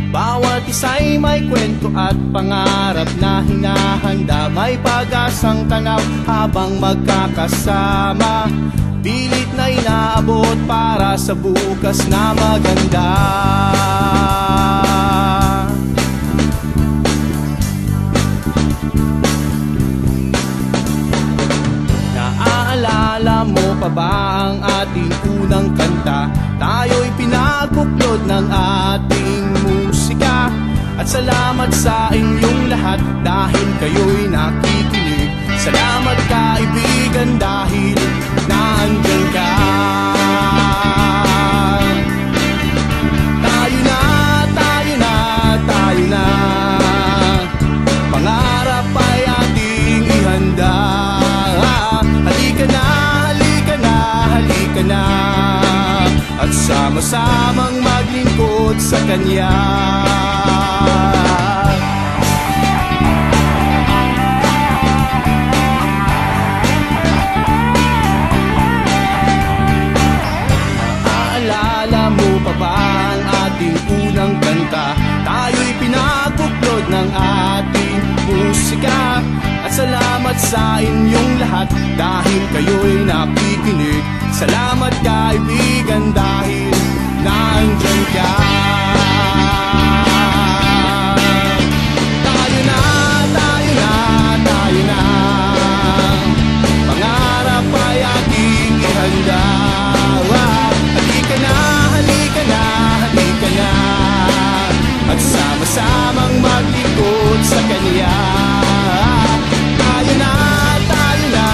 Bawat isa'y may kwento at pangarap na hinahanda. May pag-asang tanaw habang magkakasama. Pilit na inaabot para sa bukas na maganda. Naaalala mo pa ba ang ating unang kanta? Tayo'y pinaguklod ng ating musika. At salamat sa inyong lahat dahil kayo'y nakikinig. Salamat kaibigan dahil naandyan ka. Tayo na, tayo na, tayo na. Pangarap ay ating ihanda. Halika na, halika na, halika na. At sama-samang maglingkod sa Kanya. Naaalala mo pa ba ang ating unang kanta? Tayo'y pinaguklod ng ating musika. At salamat sa inyong lahat dahil kayo'y nakikinig. Salamat kaibigan dahil naandyan ka. Tayo na, tayo na, tayo na. Pangarap ay ating ihanda. Halika na, halika na, halika na. At sama-samang maglingkod sa Kanya. Tayo na, tayo na,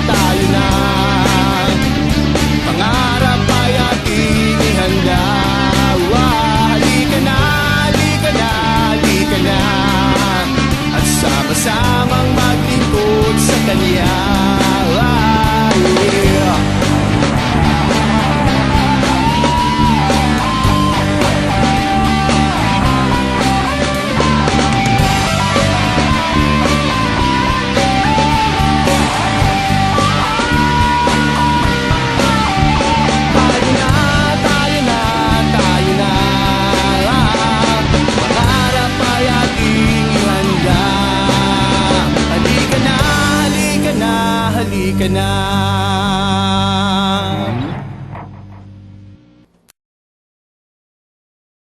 tayo na. Pangarap ay ating ihanda. Halika na, halika na, halika na. At sama-samang maglingkod sa Kanya. Halika na.